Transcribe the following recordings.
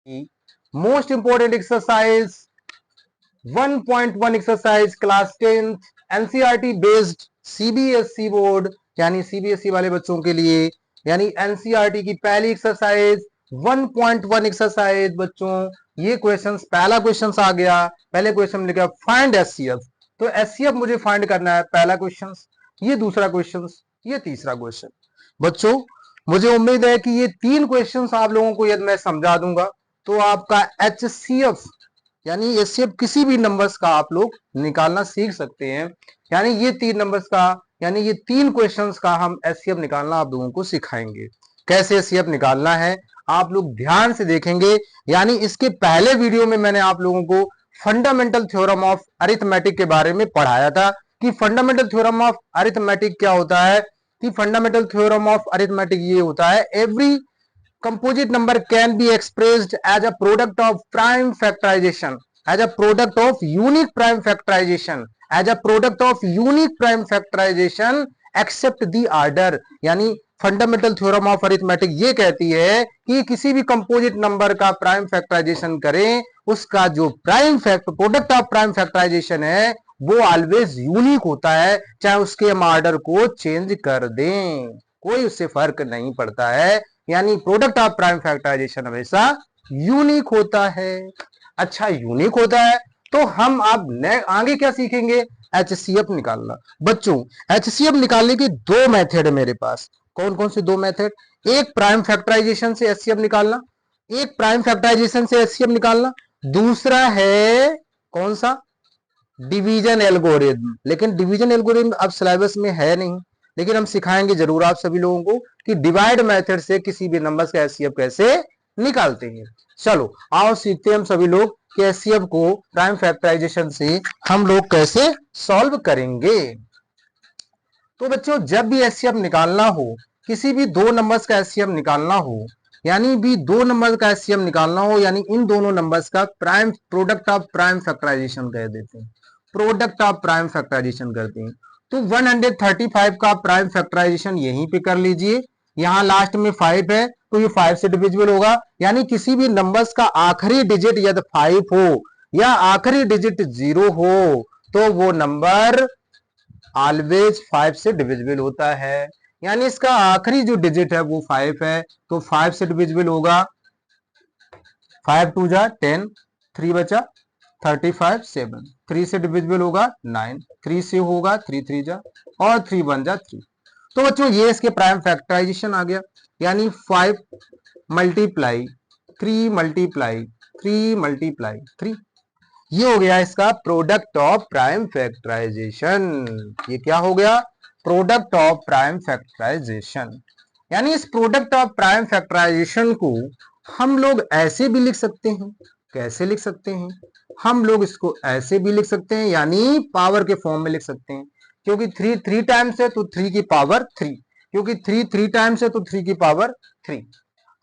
Most important exercise 1.1 exercise class 10th NCERT based CBSE board यानी CBSE वाले बच्चों के लिए, यानी एनसीईआरटी की पहली एक्सरसाइज 1.1 एक्सरसाइज बच्चों। ये क्वेश्चंस, पहला क्वेश्चंस आ गया। पहले क्वेश्चन लिखा फाइंड एचसीएफ, तो एचसीएफ मुझे फाइंड करना है, पहला क्वेश्चन। ये दूसरा क्वेश्चन, ये तीसरा क्वेश्चन। बच्चों मुझे उम्मीद है कि ये तीन क्वेश्चंस आप लोगों को यदि मैं समझा दूंगा तो आपका एचसीएफ यानी एचसीएफ किसी भी नंबर्स का आप लोग निकालना सीख सकते हैं। यानी ये तीन नंबर्स का, यानी ये तीन क्वेश्चंस का हम एचसीएफ निकालना आप लोगों को सिखाएंगे। कैसे एचसीएफ निकालना है आप लोग ध्यान से देखेंगे। यानी इसके पहले वीडियो में मैंने आप लोगों को फंडामेंटल थ्योरम ऑफ अरिथमेटिक के बारे में पढ़ाया था कि फंडामेंटल थ्योरम ऑफ अरिथमेटिक क्या होता है। कि फंडामेंटल थ्योरम ऑफ अरिथमेटिक ये होता है, every composite number can be expressed as a product of prime factorization, as a product of unique prime factorization, as a product of unique prime factorization except the order। यानी fundamental theorem of arithmetic ये कहती है कि किसी भी composite number का prime factorization करें, उसका जो prime fact product of prime factorization है वो ऑलवेज यूनिक होता है, चाहे उसके हम ऑर्डर को चेंज कर दें, कोई उससे फर्क नहीं पड़ता है। यानी प्रोडक्ट ऑफ प्राइम फैक्टराइजेशन हमेशा यूनिक होता है। अच्छा, यूनिक होता है तो हम अब आगे क्या सीखेंगे, एचसीएफ निकालना। बच्चों एचसीएफ निकालने के दो मेथड है मेरे पास। कौन कौन से दो मेथड? एक प्राइम फैक्टराइजेशन से एचसीएफ निकालना, एक प्राइम फैक्टराइजेशन से एचसीएफ निकालना, दूसरा है कौन सा, डिवीजन एल्गोरिथम। लेकिन डिवीजन एल्गोरिथम अब सिलेबस में है नहीं, लेकिन हम सिखाएंगे जरूर आप सभी लोगों को कि डिवाइड मेथड से किसी भी नंबर्स का एचसीएफ कैसे निकालते हैं। चलो आओ सीखते हैं हम सभी लोग कि एचसीएफ को प्राइम फैक्टराइजेशन से हम लोग कैसे सॉल्व करेंगे। तो बच्चों जब भी एचसीएफ निकालना हो, किसी भी दो नंबर्स का एचसीएफ निकालना हो, यानी भी दो नंबर का एचसीएफ निकालना हो, यानी इन दोनों नंबर्स का prime product of prime factorization कह देते हैं, प्रोडक्ट ऑफ प्राइम फैक्टराइजेशन करते हैं। तो 135 का प्राइम फैक्टराइजेशन यहीं पे कर लीजिए। यहां लास्ट में 5 है तो ये 5 से डिविजिबल होगा। यानी किसी भी नंबर्स का आखिरी डिजिट यदि 5 हो या आखिरी डिजिट 0 हो तो वो नंबर ऑलवेज 5 से डिविजिबल होता है। यानी इसका आखिरी जो डिजिट है वो 5 है तो 5 से डिविजिबल होगा। 5 2 जा 10, 3 बचा 35, 7, 3 से डिविजिबल होगा 9, 3 से होगा 3 3 जा और 3 1 जा 3। तो बच्चों ये इसके प्राइम फैक्टराइजेशन आ गया। यानी 5 मल्टीप्लाई 3 मल्टीप्लाई 3 मल्टीप्लाई 3, ये हो गया इसका प्रोडक्ट ऑफ प्राइम फैक्टराइजेशन। ये क्या हो गया, प्रोडक्ट ऑफ प्राइम फैक्टराइजेशन। यानी इस प्रोडक्ट ऑफ प्राइम फैक्टराइजेशन को हम लोग ऐसे भी लिख सकते हैं। कैसे लिख सकते हैं, हम लोग इसको ऐसे भी लिख सकते हैं, यानी पावर के फॉर्म में लिख सकते हैं। क्योंकि 3 3 टाइम्स है तो 3 की पावर 3, क्योंकि 3 3 टाइम्स है तो 3 की पावर 3।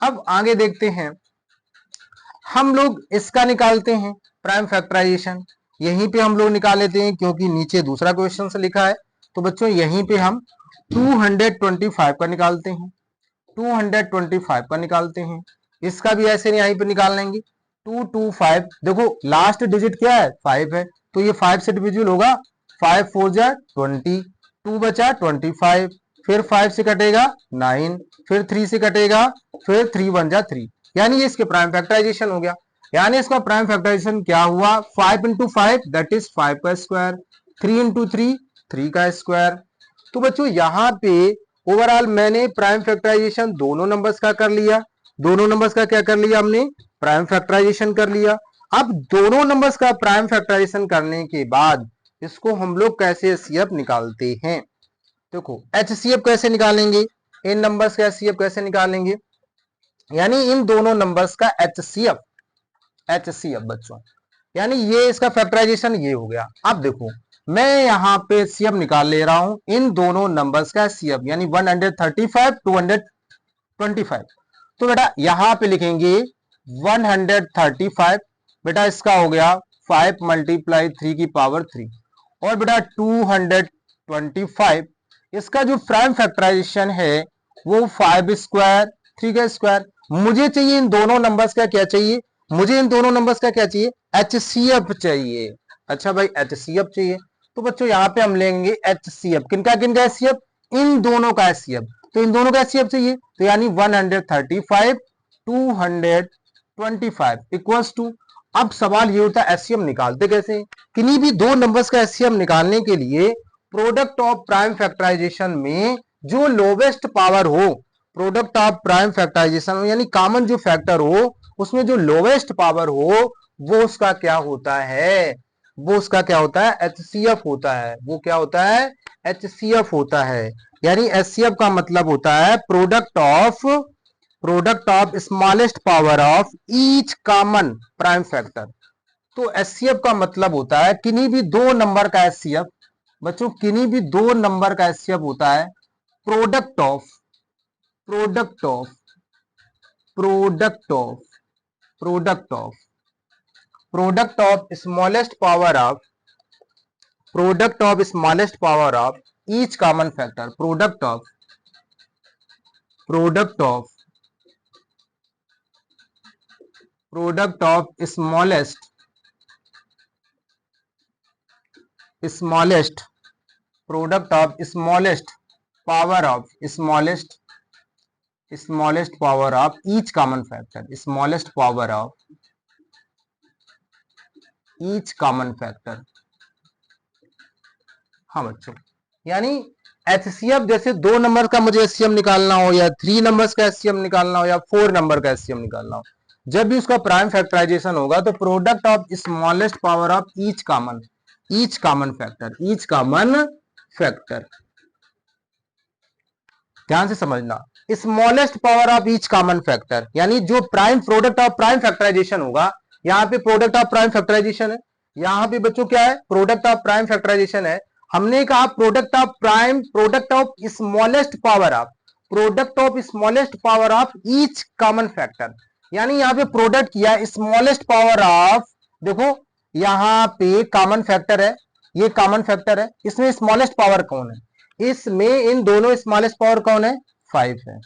अब आगे देखते हैं, हम लोग इसका निकालते हैं प्राइम फैक्टराइजेशन। यहीं पे हम लोग निकाल लेते हैं क्योंकि नीचे दूसरा क्वेश्चन से लिखा है। तो बच्चों यहीं पे हम 225 का निकालते हैं, 225 का निकालते हैं। इसका भी ऐसे यहीं पे निकाल लेंगे 225। देखो लास्ट डिजिट क्या है, 5 है तो ये 5 से डिविजिबल होगा। 5 4 जा 20, 2 बचा 25, फिर 5 से कटेगा 9, फिर 3 से कटेगा, फिर 3 1 जा 3। यानी ये इसके प्राइम फैक्टराइजेशन हो गया। यानी इसका प्राइम फैक्टराइजेशन क्या हुआ, 5 इंटू 5 दैट इज 5 का स्क्वायर, 3 इंटू 3 3 का स्क्वायर। तो बच्चों यहाँ पे ओवरऑल मैंने प्राइम फैक्टराइजेशन दोनों नंबर्स का कर लिया। दोनों नंबर्स का क्या कर लिया हमने, प्राइम फैक्टराइजेशन कर लिया। अब दोनों नंबर्स का प्राइम फैक्टराइजेशन करने के बाद इसको हम लोग कैसे एचसीएफ निकालते हैं। देखो एचसीएफ कैसे निकालेंगे, इन नंबर्स का एचसीएफ कैसे निकालेंगे, यानी इन दोनों नंबर्स का एचसीएफ, एचसीएफ बच्चों यानी ये इसका फैक्टराइजेशन ये हो गया। अब देखो मैं यहाँ पे एचसीएफ निकाल ले रहा हूं इन दोनों नंबर्स का एचसीएफ, यानी 135 225। तो बेटा यहाँ पे लिखेंगे 135, बेटा इसका हो गया 5 मल्टीप्लाई 3 की पावर 3, और बेटा 225 इसका जो प्राइम फैक्टराइजेशन है वो 5 स्क्वायर 3 का स्क्वायर। मुझे चाहिए इन दोनों नंबर्स का क्या चाहिए, मुझे इन दोनों नंबर्स का क्या चाहिए, HCF चाहिए। अच्छा भाई HCF चाहिए, तो बच्चों यहाँ पे हम लेंगे HCF, किनका HCF, इन दोनों का HCF। तो इन दोनों का HCF चाहिए, तो यानी 135 225 इक्वल्स टू, अब सवाल ये होता है HCF निकालते कैसे। किन्हीं भी दो नंबर्स का HCF निकालने के लिए प्रोडक्ट ऑफ प्राइम फैक्टराइजेशन में जो लोवेस्ट पावर हो, प्रोडक्ट ऑफ प्राइम फैक्टराइजेशन यानी कॉमन जो फैक्टर हो उसमें जो लोवेस्ट पावर हो वो उसका क्या होता है, वो उसका क्या होता है, HCF होता है। वो क्या होता है, HCF होता है। यानी HCF का मतलब होता है product of smallest power of each common prime factor. तो HCF का मतलब होता है किन्हीं भी दो नंबर का HCF, बच्चों किन्हीं भी दो नंबर का HCF होता है product of product of product of product of product of smallest power of product of smallest power of each common factor, product of product of product of smallest product of smallest power of smallest power of each common factor, smallest power of each common factor. हाँ बच्चों, यानी HCF जैसे दो number का मुझे HCF निकालना हो या 3 नंबर्स का HCF निकालना हो या 4 नंबर का HCF निकालना हो, जब भी उसका प्राइम फैक्टराइजेशन होगा तो product of smallest power of each common factor. ध्यान से समझना, smallest power of each common factor यानी जो prime product of prime factorization होगा, यहाँ पे प्रोडक्ट ऑफ प्राइम फैक्टराइजेशन है, यहाँ पे बच्चों क्या है, प्रोडक्ट ऑफ प्राइम फैक्टराइजेशन है। हमने कहा product of smallest power of each common factor, यानी यहाँ पे प्रोडक्ट किया स्मॉलेस्ट पावर ऑफ, देखो यहाँ पे कॉमन फैक्टर है, ये कॉमन फैक्टर है, इसमें स्मॉलेस्ट पावर कौन है, इसमें इन दोनों स्मॉलेस्ट पावर कौन है, 5 है।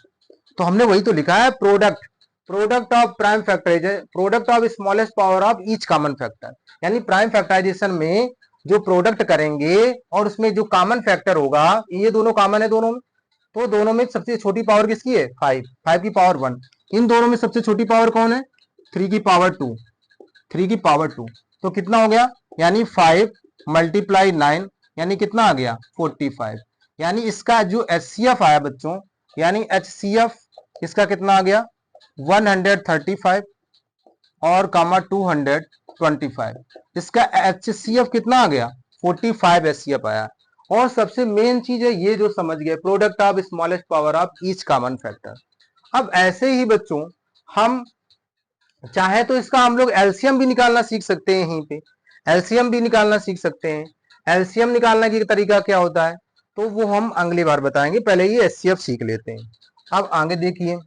तो हमने वही तो लिखा है product of prime factorization, product of smallest power of each common factor, यानी प्राइम फैक्टराइजेशन में जो प्रोडक्ट करेंगे और उसमें जो कॉमन फैक्टर होगा, ये दोनों कॉमन है दोनों में, तो दोनों में सबसे छोटी पावर किसकी है, 5 की पावर 1। इन दोनों में सबसे छोटी पावर कौन है, 3 की पावर 2। तो कितना हो गया, यानी 5 मल्टीप्लाई 9 यानी कितना आ गया, 45। यानी इसका जो HCF आया बच्चों, यानी HCF इसका कितना आ गया, 135 और कामा 225, इसका HCF कितना आ गया, 45 HCF आया। और सबसे मेन चीज है ये जो समझ गए, product of smallest power of each common factor. अब ऐसे ही बच्चों हम चाहे तो इसका हम लोग एलसीएम भी निकालना सीख सकते हैं, यहीं पे एलसीएम भी निकालना सीख सकते हैं। एलसीएम निकालने की तरीका क्या होता है तो वो हम अगली बार बताएंगे, पहले ये एचसीएफ सीख लेते हैं। अब आगे देखिए,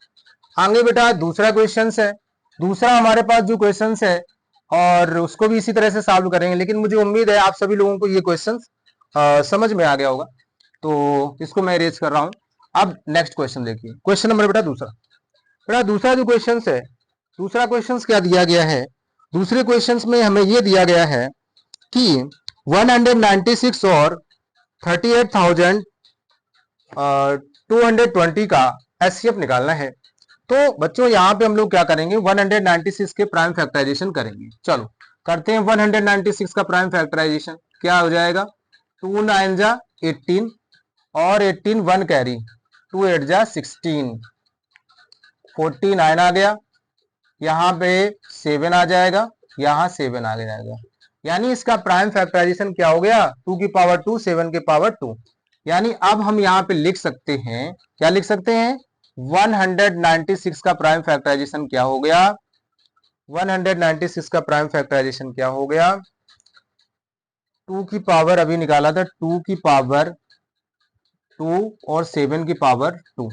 आगे बेटा दूसरा क्वेश्चन है, दूसरा हमारे पास जो क्वेश्चन है और उसको भी इसी तरह से सॉल्व करेंगे, लेकिन मुझे उम्मीद है आप सभी लोगों को ये क्वेश्चन समझ में आ गया होगा, तो इसको मैं इरेज कर रहा हूं। अब नेक्स्ट क्वेश्चन देखिए, क्वेश्चन नंबर बेटा दूसरा जो क्वेश्चन है, दूसरा क्वेश्चन क्या दिया गया है, दूसरे क्वेश्चन में हमें यह दिया गया है कि 196 और 38,220 का एचसीएफ निकालना है। तो बच्चों यहाँ पे हम लोग क्या करेंगे, 196 के प्राइम फैक्टराइजेशन करेंगे। चलो करते हैं 196 का प्राइम फैक्टराइजेशन। क्या हो जाएगा, 2 9 जा 18 और 18 1 कैरी, 2 8 जा 16, 49 आ गया, यहाँ पे 7 आ जाएगा, यहाँ 7 आ जाएगा, यानी इसका प्राइम फैक्टराइजेशन क्या हो गया, 2 की पावर 2 7 की पावर 2। यानी अब हम यहाँ पे लिख सकते हैं, क्या लिख सकते हैं, 196 का प्राइम फैक्टराइजेशन क्या हो गया, 196 का प्राइम फैक्टराइजेशन क्या हो गया, 2 की पावर अभी निकाला था, 2 की पावर 2 और 7 की पावर 2,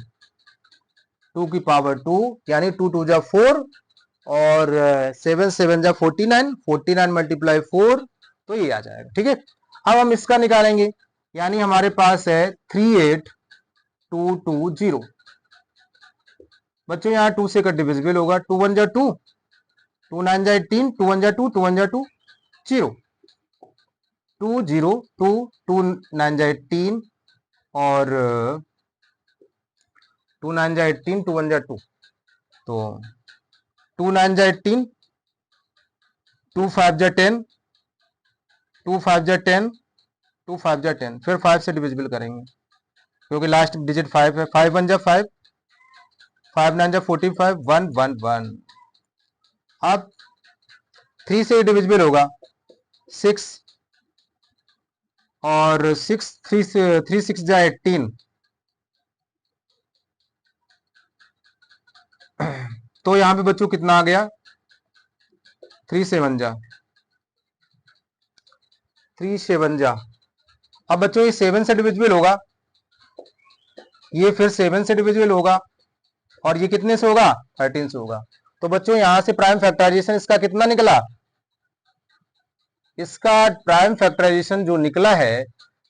2 की पावर 2 यानी 2 2 जा 4 और 7 7 जा 49, 49 मल्टीप्लाई 4, तो ये आ जाएगा। ठीक है, अब हम इसका निकालेंगे, यानी हमारे पास है 38220। बच्चों यहाँ 2 से का डिविजिबल होगा, 2 1 जा 2, 2 9 जा 18, 2 1 जा 2, 2 1 जा 2, 0, 2 0 2, 2 9 जा 18 और 2 9 जा 18, 2 1 जा 2, तो 2 9 जा 18, 2 5 जा 10, 2 5 जा 10, 2 5 जा 10, फिर 5 से डिविजिबल करेंगे क्योंकि लास्ट डिजिट 5 है। 5 1 जा 5, 5 9 जा 45, 1 1 1। अब 3 से डिविजिबल होगा 6 और 6 3 6 जा 18, तो यहां पे बच्चों कितना आ गया 3 7 जा 3 7 जा। अब बच्चों ये 7 से डिविजिबल होगा, ये फिर 7 से डिविजिबल होगा और ये कितने से होगा 13 से होगा। तो बच्चों यहां से प्राइम फैक्टराइजेशन इसका कितना निकला, इसका प्राइम फैक्टराइजेशन जो निकला है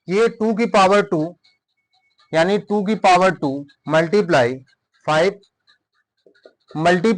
ये 2 की पावर 2 यानी 2 की पावर 2 मल्टीप्लाई 5 मल्टीप्लाई